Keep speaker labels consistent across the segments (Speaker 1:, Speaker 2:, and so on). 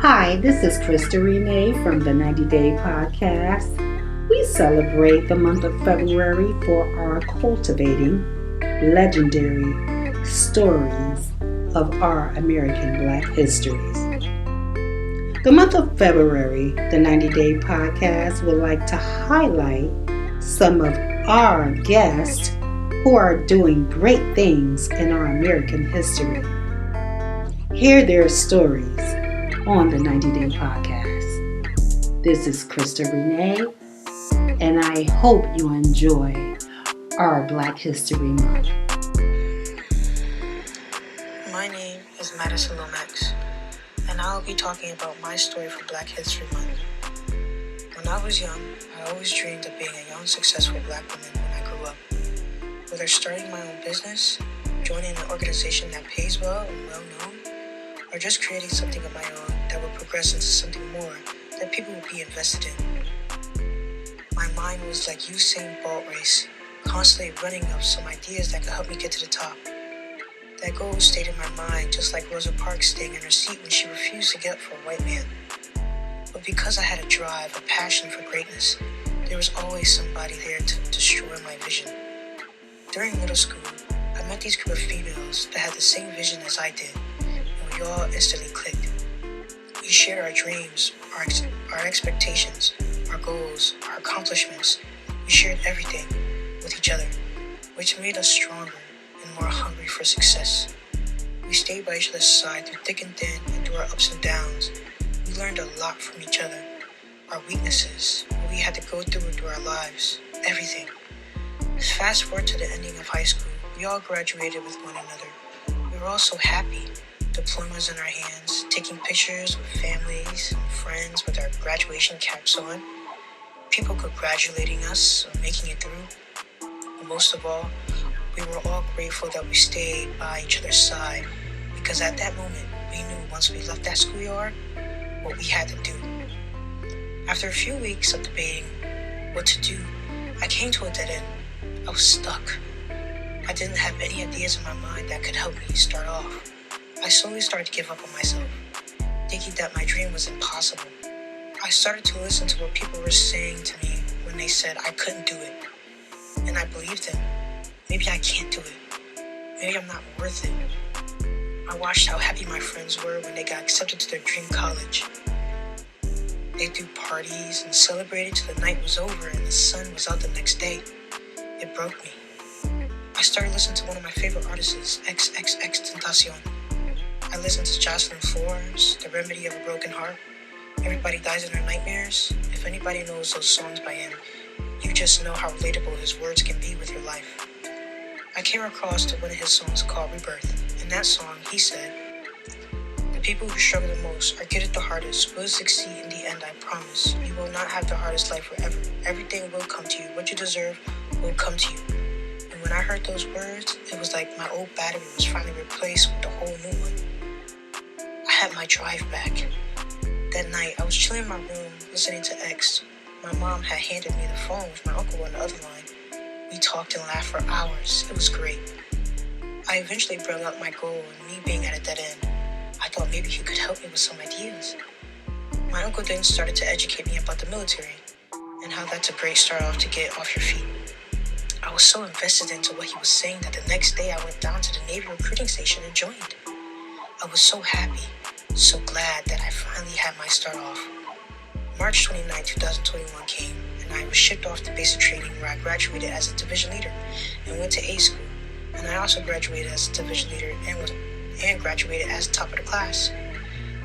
Speaker 1: Hi, this is Krista Renee from the 90 Day Podcast. We celebrate the month of February for our cultivating legendary stories of our American Black histories. The month of February, the 90 Day Podcast would like to highlight some of our guests who are doing great things in our American history. Hear their stories on the 90 Day Podcast. This is Krista Renee, and I hope you enjoy our Black History Month.
Speaker 2: My name is Madison Lomax, and I'll be talking about my story for Black History Month. When I was young, I always dreamed of being a young, successful Black woman when I grew up. Whether starting my own business, joining an organization that pays well and well known, or just creating something of my own that would progress into something more that people would be invested in. My mind was like Usain Bolt race, constantly running up some ideas that could help me get to the top. That goal stayed in my mind just like Rosa Parks staying in her seat when she refused to get up for a white man. But because I had a drive, a passion for greatness, there was always somebody there to destroy my vision. During middle school, I met these group of females that had the same vision as I did, and we all instantly clicked. We shared our dreams, our expectations, our goals, our accomplishments. We shared everything with each other, which made us stronger and more hungry for success. We stayed by each other's side through thick and thin and through our ups and downs. We learned a lot from each other, our weaknesses, what we had to go through our lives, everything. Fast forward to the ending of high school, we all graduated with one another. We were all so happy. Diplomas in our hands, taking pictures with families and friends with our graduation caps on, people congratulating us on making it through. But most of all, we were all grateful that we stayed by each other's side, because at that moment, we knew once we left that schoolyard, what we had to do. After a few weeks of debating what to do, I came to a dead end. I was stuck. I didn't have any ideas in my mind that could help me start off. I slowly started to give up on myself, thinking that my dream was impossible. I started to listen to what people were saying to me when they said I couldn't do it. And I believed them. Maybe I can't do it. Maybe I'm not worth it. I watched how happy my friends were when they got accepted to their dream college. They threw parties and celebrated till the night was over and the sun was out the next day. It broke me. I started listening to one of my favorite artists, XXXTentacion. I listened to Jocelyn Flores, The Remedy of a Broken Heart, Everybody Dies in Their Nightmares. If anybody knows those songs by him, you just know how relatable his words can be with your life. I came across to one of his songs called Rebirth. In that song, he said, "The people who struggle the most or get it the hardest will succeed in the end, I promise. You will not have the hardest life forever. Everything will come to you. What you deserve will come to you." And when I heard those words, it was like my old battery was finally replaced with a whole new one. I had my drive back. That night, I was chilling in my room listening to X. My mom had handed me the phone with my uncle on the other line. We talked and laughed for hours. It was great. I eventually brought up my goal and me being at a dead end. I thought maybe he could help me with some ideas. My uncle then started to educate me about the military and how that's a great start off to get off your feet. I was so invested into what he was saying that the next day I went down to the Navy recruiting station and joined. I was so happy, so glad that I finally had my start off. March 29, 2021 came, and I was shipped off to basic training where I graduated as a division leader and went to A school. And I also graduated as a division leader and graduated as top of the class.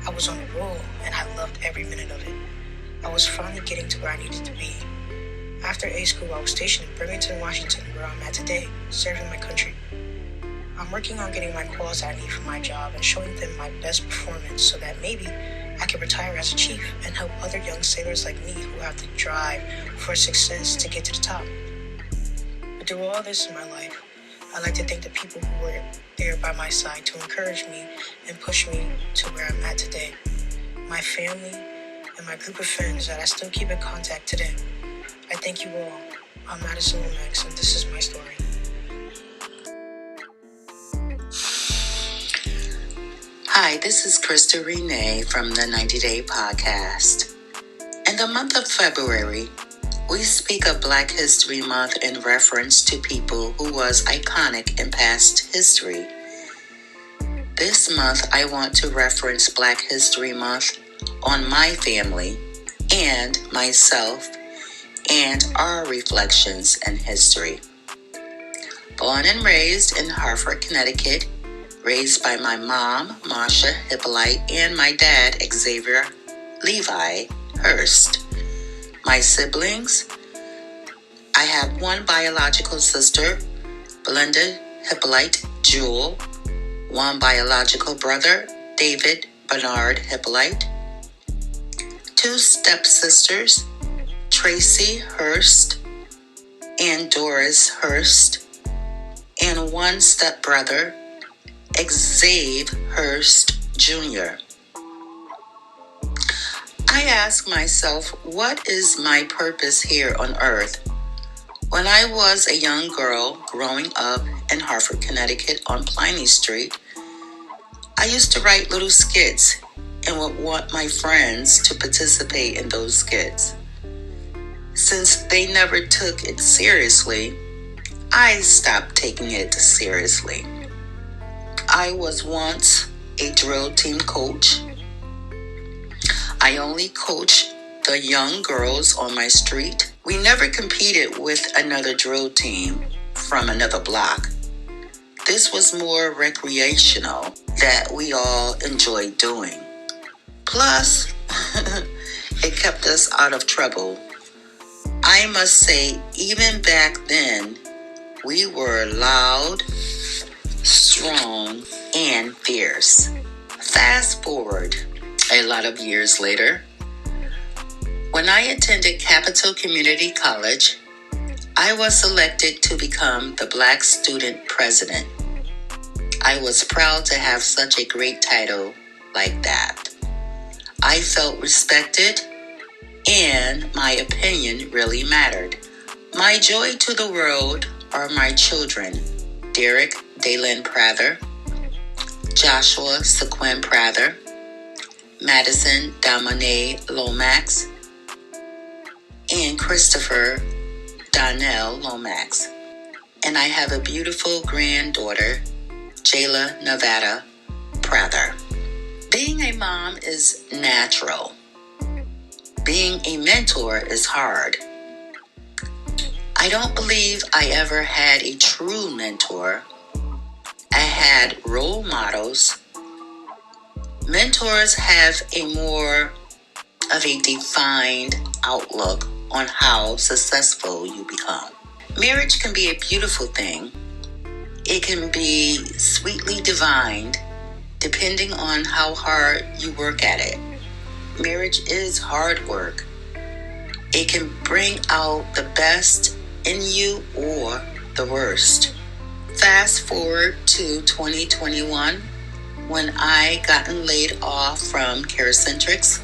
Speaker 2: I was on a roll, and I loved every minute of it. I was finally getting to where I needed to be. After A school, I was stationed in Burlington, Washington, where I'm at today, serving my country. I'm working on getting my quals that I need for my job and showing them my best performance so that maybe I can retire as a chief and help other young sailors like me who have the drive for success to get to the top. But through all this in my life, I like to thank the people who were there by my side to encourage me and push me to where I'm at today. My family and my group of friends that I still keep in contact today. I thank you all. I'm Madison Lomax, and this is my story. Hi, this is Krista Renee from the 90 Day Podcast. In the month of February, we speak of Black History Month in reference to people who was iconic in past history. This month, I want to reference Black History Month on my family and myself and our reflections in history. Born and raised in Hartford, Connecticut, raised by my mom, Marsha Hippolyte, and my dad, Xavier Levi Hurst. My siblings, I have one biological sister, Belinda Hippolyte Jewel, one biological brother, David Bernard Hippolyte, two stepsisters, Tracy Hurst and Doris Hurst, and one stepbrother, Xavier Hurst Jr. I ask myself, what is my purpose here on earth? When I was a young girl growing up in Hartford, Connecticut on Pliny Street, I used to write little skits and would want my friends to participate in those skits. Since they never took it seriously, I stopped taking it seriously. I was once a drill team coach. I only coached the young girls on my street. We never competed with another drill team from another block. This was more recreational that we all enjoyed doing. Plus, it kept us out of trouble. I must say, even back then, we were loud, strong, and fierce. Fast forward a lot of years later, when I attended Capital Community College, I was selected to become the Black Student President. I was proud to have such a great title like that. I felt respected, and my opinion really mattered. My joy to the world are my children, Derek Dalen Prather, Joshua Sequin Prather, Madison Damonet Lomax, and Christopher Donnell Lomax. And I have a beautiful granddaughter, Jayla Nevada Prather. Being a mom is natural. Being a mentor is hard. I don't believe I ever had a true mentor. I had role models. Mentors have a more of a defined outlook on how successful you become. Marriage can be a beautiful thing. It can be sweetly divined, depending on how hard you work at it. Marriage is hard work. It can bring out the best in you or the worst. Fast forward to 2021, when I gotten laid off from CareCentrix,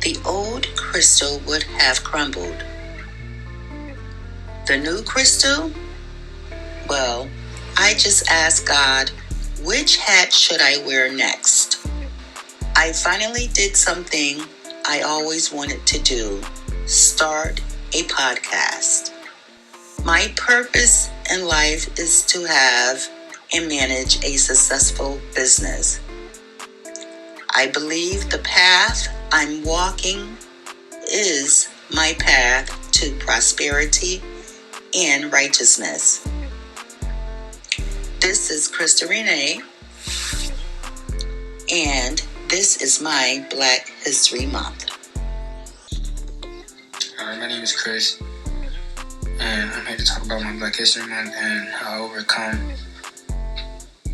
Speaker 2: the old Crystal would have crumbled. The new Crystal? Well, I just asked God, which hat should I wear next? I finally did something I always wanted to do, start a podcast. My purpose in life is to have and manage a successful business. I believe the path I'm walking is my path to prosperity and righteousness. This is Krista Renee, and this is my Black History Month.
Speaker 3: Hi, my name is Chris, and I'm here to talk about my Black History Month and how I overcome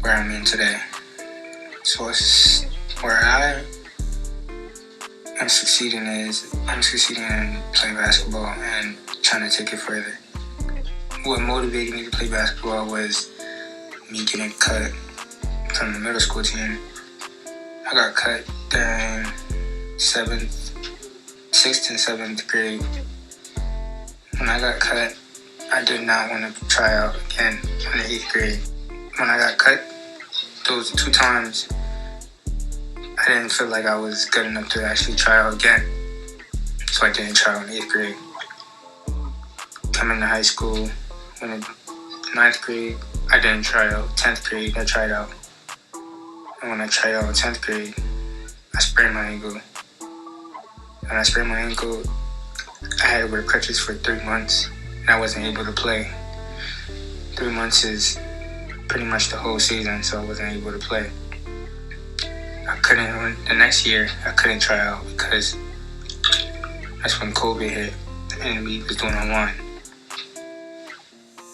Speaker 3: where I'm in today. So it's where I am succeeding in playing basketball and trying to take it further. What motivated me to play basketball was me getting cut from the middle school team. I got cut during 6th and 7th grade. When I got cut, I did not want to try out again in the 8th grade. When I got cut, those 2 times, I didn't feel like I was good enough to actually try out again. So I didn't try out in 8th grade. Coming to high school, when in 9th grade, I didn't try out. 10th grade, I tried out. And when I tried out in 10th grade, I sprained my ankle. When I sprained my ankle, I had to wear crutches for 3 months, and I wasn't able to play. 3 months is pretty much the whole season, so I wasn't able to play. The next year, I couldn't try out because that's when COVID hit and we was doing online.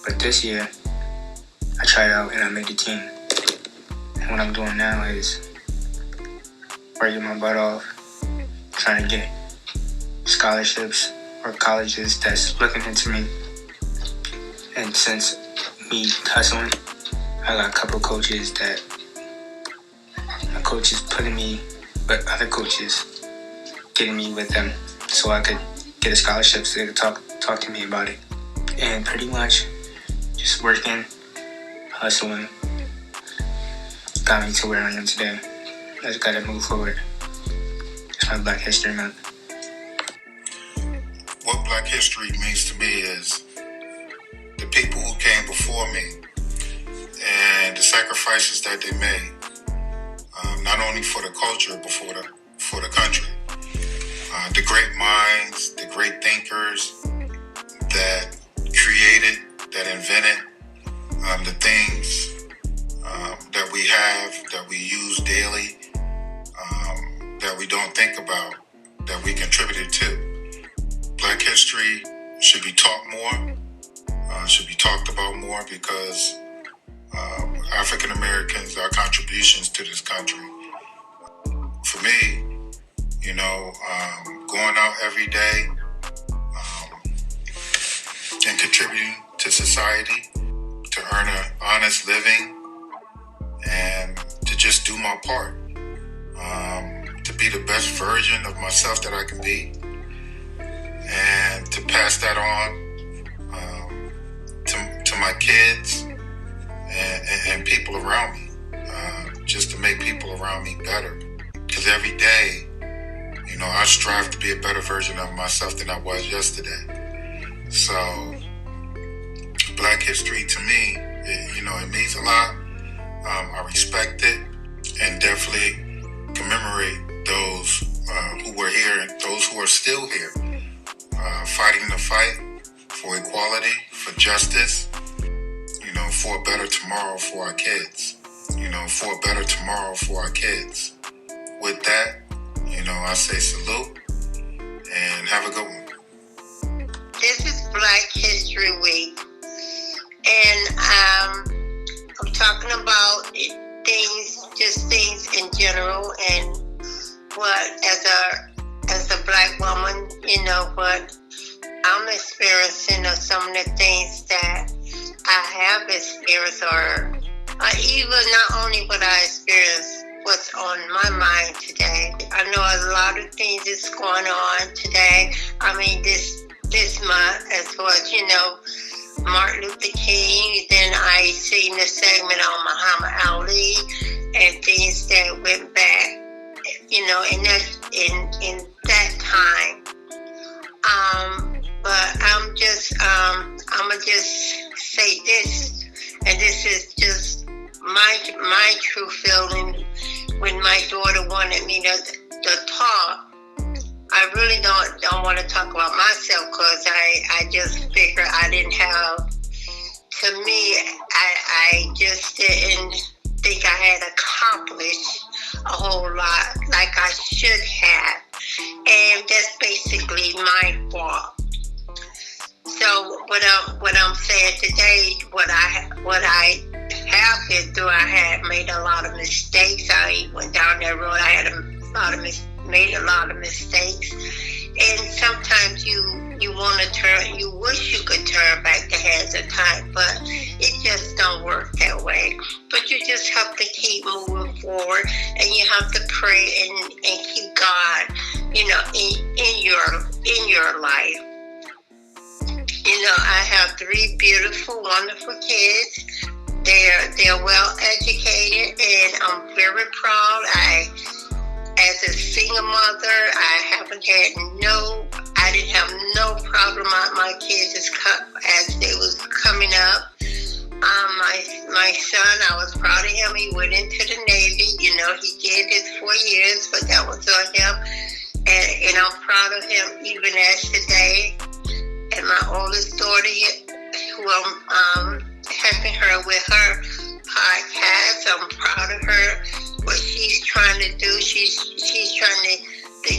Speaker 3: But this year, I tried out and I made the team. And what I'm doing now is working my butt off, trying to get scholarships or colleges that's looking into me. And since me hustling, I got a couple coaches that my coaches putting me with other coaches, getting me with them so I could get a scholarship so they could talk to me about it. And pretty much just working, hustling, got me to where I am today. I just gotta move forward. It's my Black History Month.
Speaker 4: What Black history means to me is the people who came before me and the sacrifices that they made, not only for the culture but for the country. The great minds, the great thinkers that created, that invented the things that we have, that we use daily, that we don't think about, that we contributed to. Black history should be taught more, should be talked about more because African Americans, our contributions to this country. For me, going out every day and contributing to society, to earn an honest living, and to just do my part, to be the best version of myself that I can be, and to pass that on to my kids and people around me, just to make people around me better. Because every day, I strive to be a better version of myself than I was yesterday. So, Black history to me, it means a lot. I respect it and definitely commemorate those who were here and those who are still here, fighting the fight for equality, for justice, for a better tomorrow for our kids, for a better tomorrow for our kids. With that, I say salute and have a good one.
Speaker 5: This is Black History Week, and I'm talking about things in general, and what as a Black woman, what I'm experiencing, or some of the things that I have experienced, or even not only what I experienced, what's on my mind today. I know a lot of things is going on today. I mean, this month, as far as, Martin Luther King. Then I seen the segment on Muhammad Ali and things that went back, in that time. But I'ma just say this, and this is just my true feeling. When my daughter wanted me to talk, I really don't want to talk about myself, because I just figured I didn't have. To me, I just didn't think I had accomplished a whole lot like I should have, and that's basically my fault. So what I'm saying today, what I have been through, I had made a lot of mistakes. I went down that road. I had made a lot of mistakes, and sometimes you want to turn. You wish you could turn back the hands of time, but it just don't work that way. But you just have to keep moving forward, and you have to pray and keep God, in your life. I have 3 beautiful, wonderful kids. They're well educated, and I'm very proud. as a single mother, I didn't have no problem. My kids as they was coming up. My son, I was proud of him. He went into the Navy. You know, he did his 4 years, but that was on him. And I'm proud of him even as today. And my oldest daughter, who I'm helping her with her podcast, I'm proud of her. What she's trying to do, she's trying to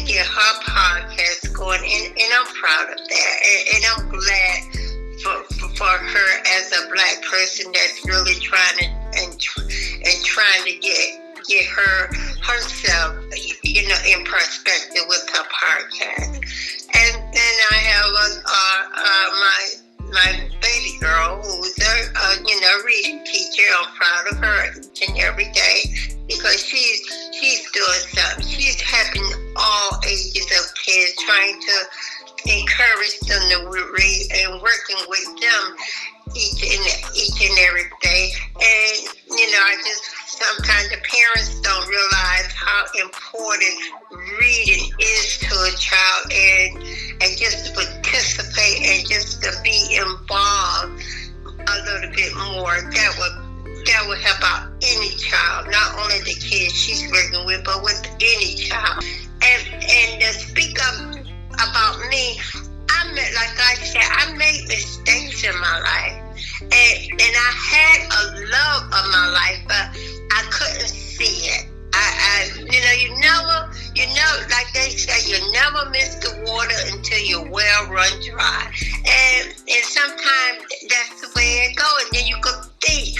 Speaker 5: get her podcast going, and I'm proud of that. And I'm glad for her as a Black person that's really trying to get herself, you know, in perspective with her podcast. And then I have my baby girl who's a reading teacher. I'm proud of her each and every day because she's doing something. She's helping all ages of kids, trying to encourage them to read and working with them each and every day. And you know, sometimes the parents don't realize how important reading is to a child, and just to participate and just to be involved a little bit more. That would help out any child, not only the kids she's working with, but with any child. And to speak up about me, like I said, I made mistakes in my life, and I had a love of my life, but I couldn't see it. Like they say, you never miss the water until your well run dry. And sometimes that's the way it goes. And then you could think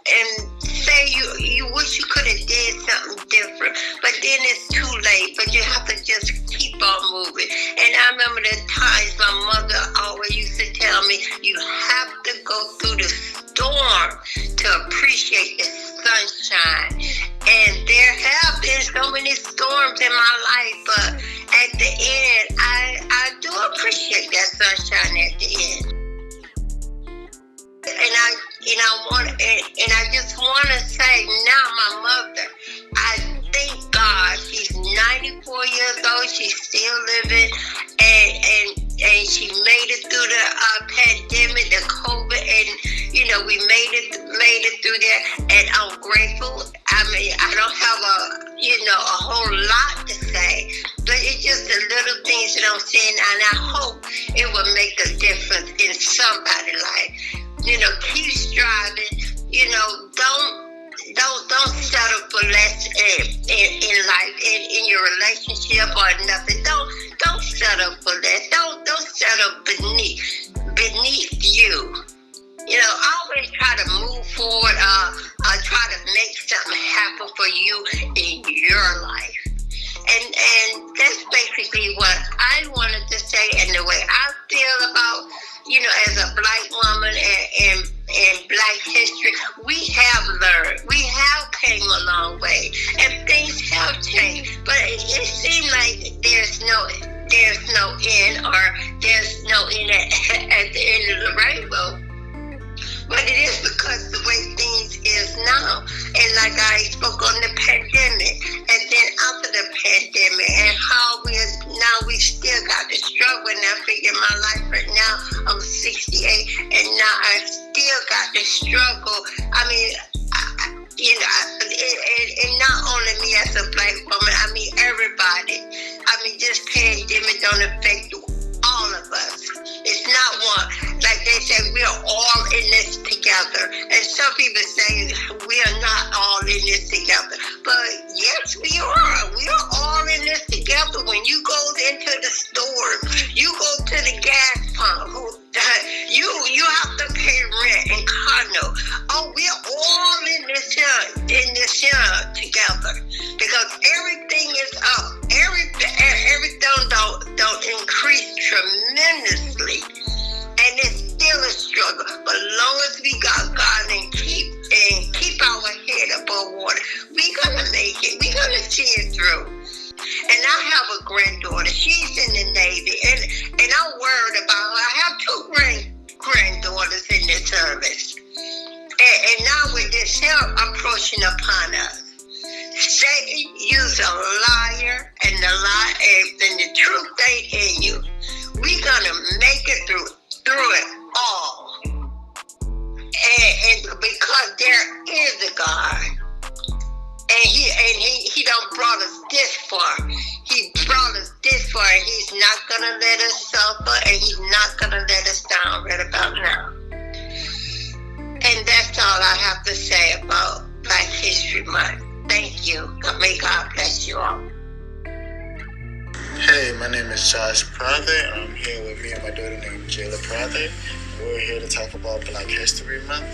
Speaker 5: and say you wish you could have did something different, but then it's too late. But you have to just keep on moving. And I remember the times my mother always used to tell me, you have to go through the storm to appreciate the sunshine. And there have been so many storms in my life, but at the end, I do appreciate that sunshine at the end. And I just want to say now, my mother, I thank God she's 94 years old. She's still living, and she made it through the pandemic, the COVID, and you know, we made it through there, and I'm grateful. I mean, I don't have a whole lot to say, but it's just the little things that I'm saying, and I hope it will make a difference in somebody's life. You know, keep striving. You know, don't settle for less in life, in your relationship or nothing. Don't settle for less. Don't settle beneath you. You know, always try to move forward. Try to make something happen for you in your life. And that's basically what I wanted to say, and the way I feel about, you know, as a Black woman and Black history. We have learned. We have came a long way, and things have changed. But it seems like there's no end, or there's no end at the end of the rainbow. But it is because the way things is now. And like I spoke on the pandemic, and then after the pandemic, and how we still got the struggle. And I figure my life right now, I'm 68, and now I still got the struggle. I mean, and not only me as a Black woman, I mean everybody. I mean, this pandemic don't affect all of us. It's not one. Like they say, we are all in this together. And some people say we are not all in this together. But yes, we are. We are all in this together. When you go into the store, you go to the gas pump, you have to pay rent and condo. Oh, we are all in this here together. Because everything is up. Everything don't increase tremendously, and it's still a struggle. But as long as we got God and keep our head above water, we're gonna make it. We're gonna see it through. And I have a granddaughter. She's in the Navy, and I'm worried about her. I have two granddaughters in the service, and now with this help approaching upon us. Satan, you's a liar, and the truth ain't in you. We gonna make it through it all. And because there is a God, and he done brought us this far. He brought us this far, and he's not gonna let us suffer, and he's not gonna let us down right about now. And that's all I have to say about Black History Month. Thank you. May God bless you all.
Speaker 6: Hey, my name is Josh Prather. I'm here with me and my daughter named Jayla Prather. We're here to talk about Black History Month.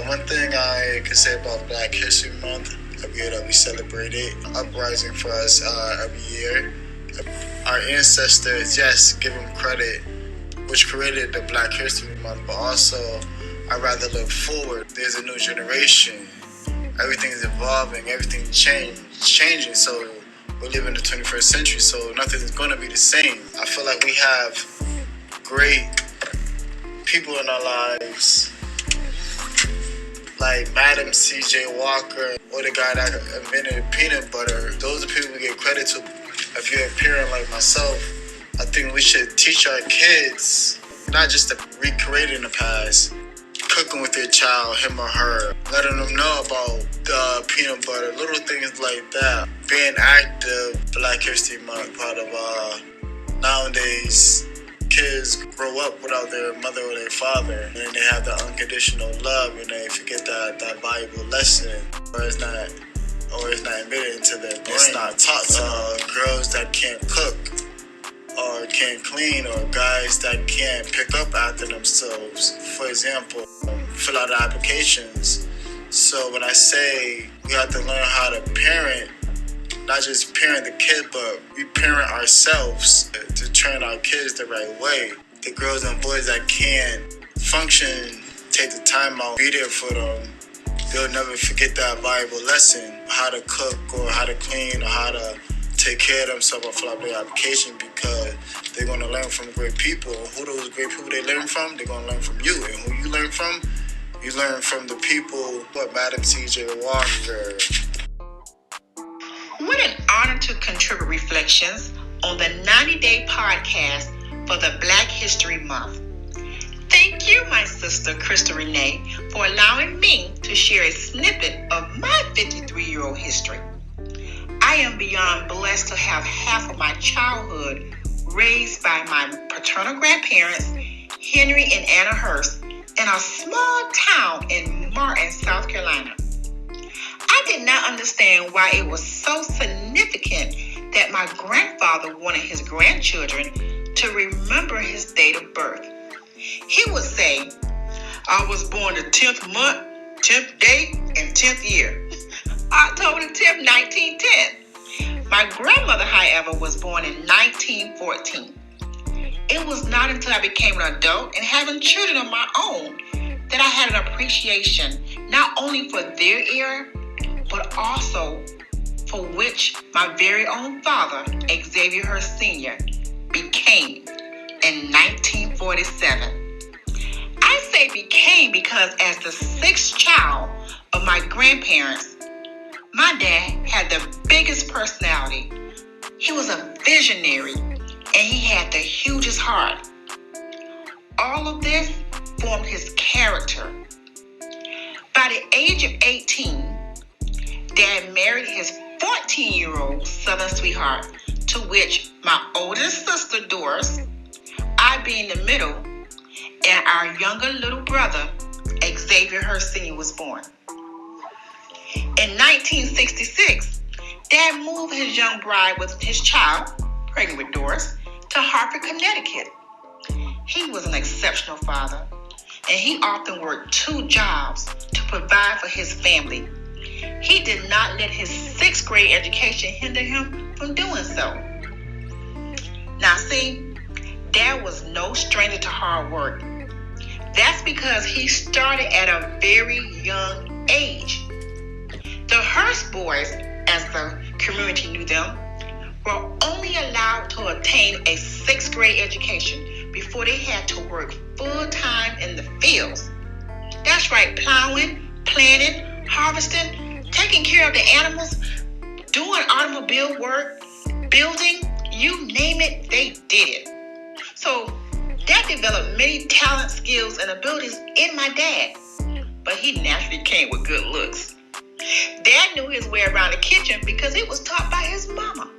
Speaker 6: One thing I can say about Black History Month, every year that we celebrate it, uprising for us every year. Our ancestors, yes, give them credit, which created the Black History Month, but also I'd rather look forward. There's a new generation. Everything's evolving, everything's changing, so we live in the 21st century, so nothing's going to be the same. I feel like we have great people in our lives, like Madam C.J. Walker, or the guy that invented peanut butter. Those are people we give credit to. If you're a parent like myself, I think we should teach our kids, not just to recreate in the past, cooking with your child, him or her, letting them know about the peanut butter, little things like that. Being active, Black History Month, part of nowadays, kids grow up without their mother or their father, and they have that unconditional love, and they forget that valuable lesson, or it's not embedded into their brain. It's not taught to girls that can't cook, or can't clean, or guys that can't pick up after themselves. For example, fill out applications. So when I say we have to learn how to parent, not just parent the kid, but we parent ourselves to train our kids the right way. The girls and boys that can't function, take the time out, be there for them. They'll never forget that valuable lesson, how to cook or how to clean or how to take care of themselves or fill out their application, because they're going to learn from great people. Who those great people they learn from? They're going to learn from you. And who you learn from? You learn from the people, what Madam C.J. Walker.
Speaker 2: What an honor to contribute reflections on the 90-day podcast for the Black History Month. Thank you, my sister, Krista Renee, for allowing me to share a snippet of my 53-year-old history. I am beyond blessed to have half of my childhood raised by my paternal grandparents, Henry and Anna Hurst, in a small town in Martin, South Carolina. I did not understand why it was so significant that my grandfather wanted his grandchildren to remember his date of birth. He would say, "I was born the 10th month, 10th day, and 10th year. October the 10th, 1910. My grandmother, however, was born in 1914. It was not until I became an adult and having children of my own that I had an appreciation not only for their era, but also for which my very own father, Xavier Hurst Sr., became in 1947. I say became because as the sixth child of my grandparents, my dad had the biggest personality. He was a visionary and he had the hugest heart. All of this formed his character. By the age of 18, Dad married his 14-year-old Southern sweetheart, to which my oldest sister, Doris, I being the middle, and our younger little brother, Xavier Hurst Sr., was born. In 1966, Dad moved his young bride with his child, pregnant with Doris, to Hartford, Connecticut. He was an exceptional father, and he often worked 2 jobs to provide for his family. He did not let his 6th grade education hinder him from doing so. Now see, Dad was no stranger to hard work. That's because he started at a very young age. The Hurst boys, as the community knew them, were only allowed to obtain a 6th grade education before they had to work full-time in the fields. That's right, plowing, planting, harvesting, taking care of the animals, doing automobile work, building, you name it, they did it. So that developed many talent, skills, and abilities in my dad. But he naturally came with good looks. Dad knew his way around the kitchen because he was taught by his mama.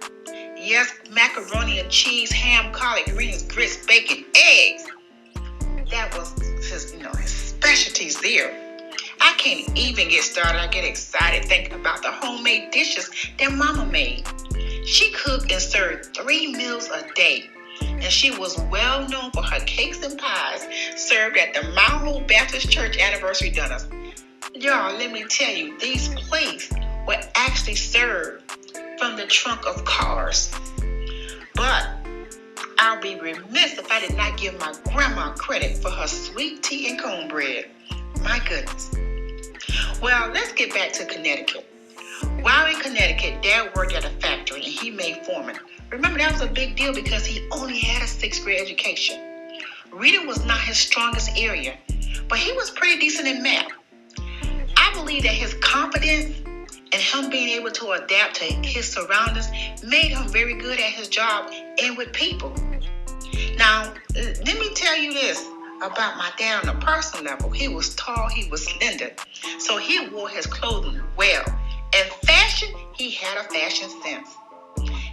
Speaker 2: Yes, macaroni and cheese, ham, collard greens, grits, bacon, eggs. That was his specialties there. I can't even get started. I get excited thinking about the homemade dishes that mama made. She cooked and served 3 meals a day. And she was well known for her cakes and pies served at the Mount Hope Baptist Church anniversary dinners. Y'all, let me tell you, these plates were actually served from the trunk of cars. But I'll be remiss if I did not give my grandma credit for her sweet tea and cornbread. My goodness. Well, let's get back to Connecticut. While in Connecticut, Dad worked at a factory and he made foreman. Remember, that was a big deal because he only had a 6th grade education. Reading was not his strongest area, but he was pretty decent in math. I believe that his confidence and him being able to adapt to his surroundings made him very good at his job and with people. Now, let me tell you this about my dad on a personal level. He was tall, he was slender, so he wore his clothing well. And fashion, he had a fashion sense.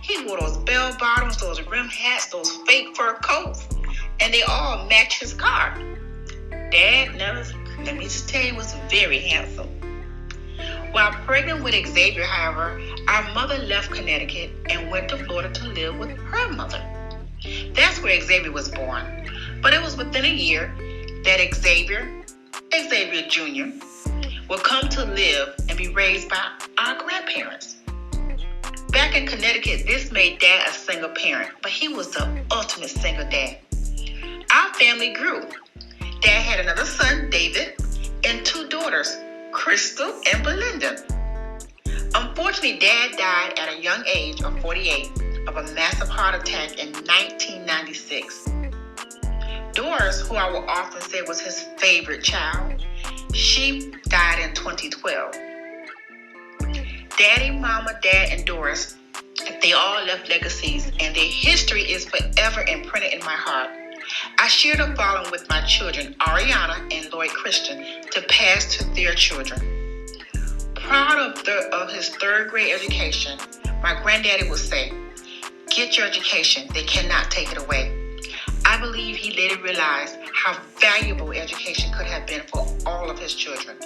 Speaker 2: He wore those bell bottoms, those rim hats, those fake fur coats, and they all matched his car. Dad let me just tell you, was very handsome. While pregnant with Xavier, however, our mother left Connecticut and went to Florida to live with her mother. That's where Xavier was born. But it was within a year that Xavier Jr., would come to live and be raised by our grandparents. Back in Connecticut, this made Dad a single parent, but he was the ultimate single dad. Our family grew. Dad had another son, David, and 2 daughters, Crystal and Belinda. Unfortunately, Dad died at a young age of 48 of a massive heart attack in 1996. Doris, who I will often say was his favorite child, she died in 2012. Daddy, Mama, Dad, and Doris, they all left legacies, and their history is forever imprinted in my heart. I share the following with my children, Ariana and Lloyd Christian, to pass to their children. Proud of his 3rd grade education, my granddaddy would say, "Get your education, they cannot take it away." I believe he later realized how valuable education could have been for all of his children.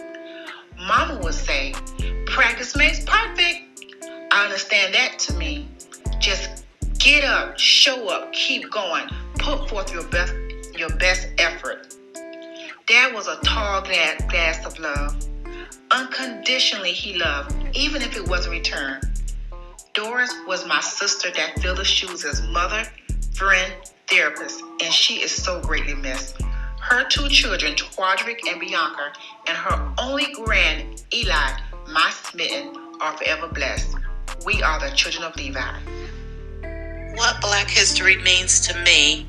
Speaker 2: Mama would say, "Practice makes perfect." I understand that to mean just get up, show up, keep going, put forth your best effort. Dad was a tall glass of love. Unconditionally he loved, even if it wasn't returned. Doris was my sister that filled the shoes as mother, friend, therapist, and she is so greatly missed. Her 2 children, Twadrick and Bianca, and her only grand, Eli, my smitten, are forever blessed. We are the children of Levi.
Speaker 7: What Black history means to me.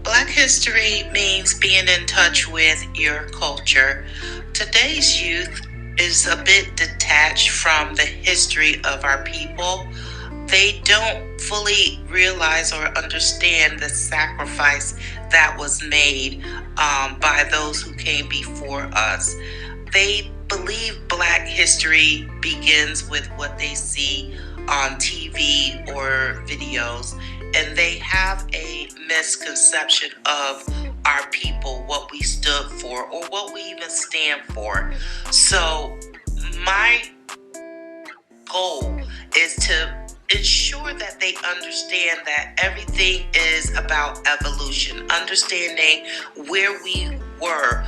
Speaker 7: Black history means being in touch with your culture. Today's youth is a bit detached from the history of our people. They don't fully realize or understand the sacrifice that was made by those who came before us. They believe Black history begins with what they see on TV or videos, and they have a misconception of our people, what we stood for, or what we even stand for. So my goal is to ensure that they understand that everything is about evolution, understanding where we were,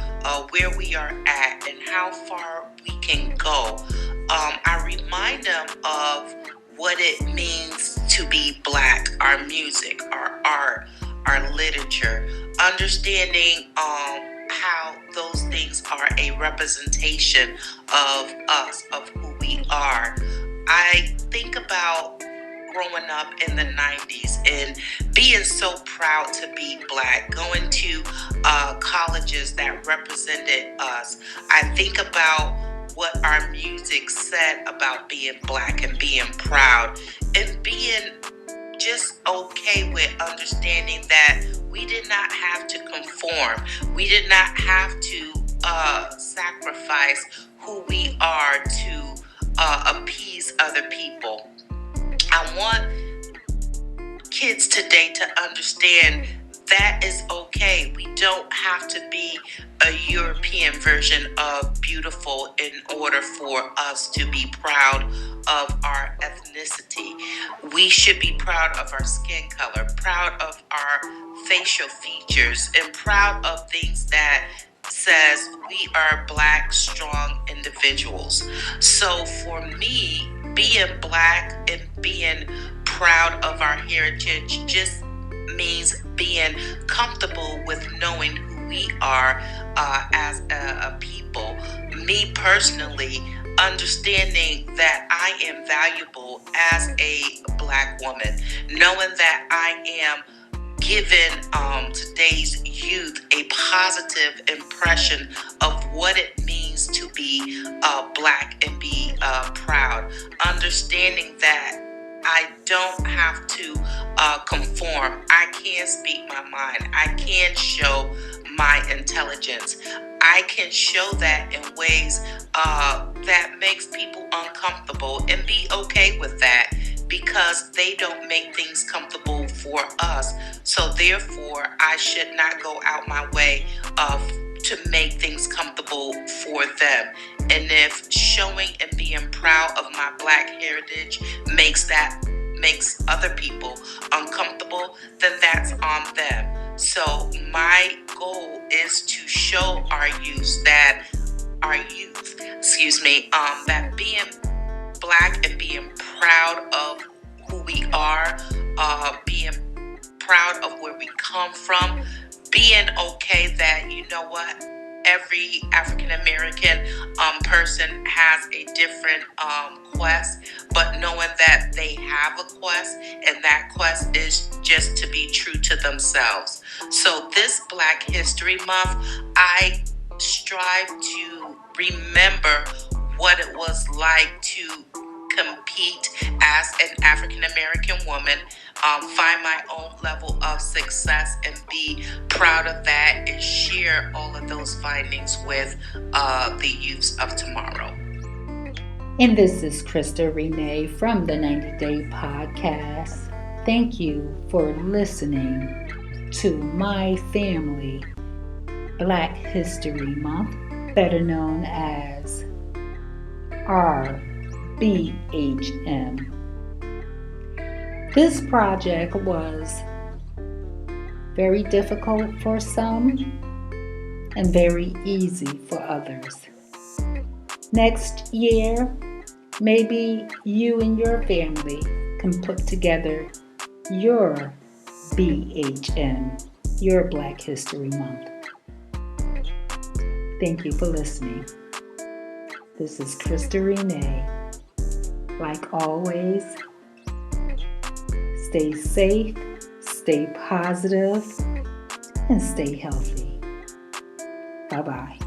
Speaker 7: where we are at, and how far we can go. I remind them of what it means to be Black, our music, our art, our literature, understanding how those things are a representation of us, of who we are. I think about growing up in the 90s and being so proud to be Black, going to colleges that represented us. I think about what our music said about being Black and being proud and being just okay with understanding that we did not have to conform. We did not have to sacrifice who we are to appease other people. I want kids today to understand that is okay. We don't have to be a European version of beautiful in order for us to be proud of our ethnicity. We should be proud of our skin color, proud of our facial features, and proud of things that says we are Black, strong individuals. So for me, being Black and being proud of our heritage just means being comfortable with knowing who we are as a people. Me personally, understanding that I am valuable as a Black woman, knowing that I am giving today's youth a positive impression of what it means to be Black and be proud, understanding that I don't have to conform. I can speak my mind. I can show my intelligence. I can show that in ways that makes people uncomfortable and be okay with that because they don't make things comfortable for us. So therefore, I should not go out my way to make things comfortable for them. And if showing and being proud of my Black heritage makes other people uncomfortable, then that's on them. So my goal is to show our youth that being Black and being proud of who we are, being proud of where we come from, being okay that, you know what, every African American person has a different quest, but knowing that they have a quest, and that quest is just to be true to themselves. So this Black History Month, I strive to remember what it was like to compete as an African American woman, find my own level of success and be proud of that and share all of those findings with the youths of tomorrow.
Speaker 1: And this is Krista Renee from the 90 Day Podcast. Thank you for listening to my family Black History Month, better known as RBHM. This project was very difficult for some and very easy for others. Next year, maybe you and your family can put together your BHM, your Black History Month. Thank you for listening. This is Krista Renee. Like always, stay safe, stay positive, and stay healthy. Bye-bye.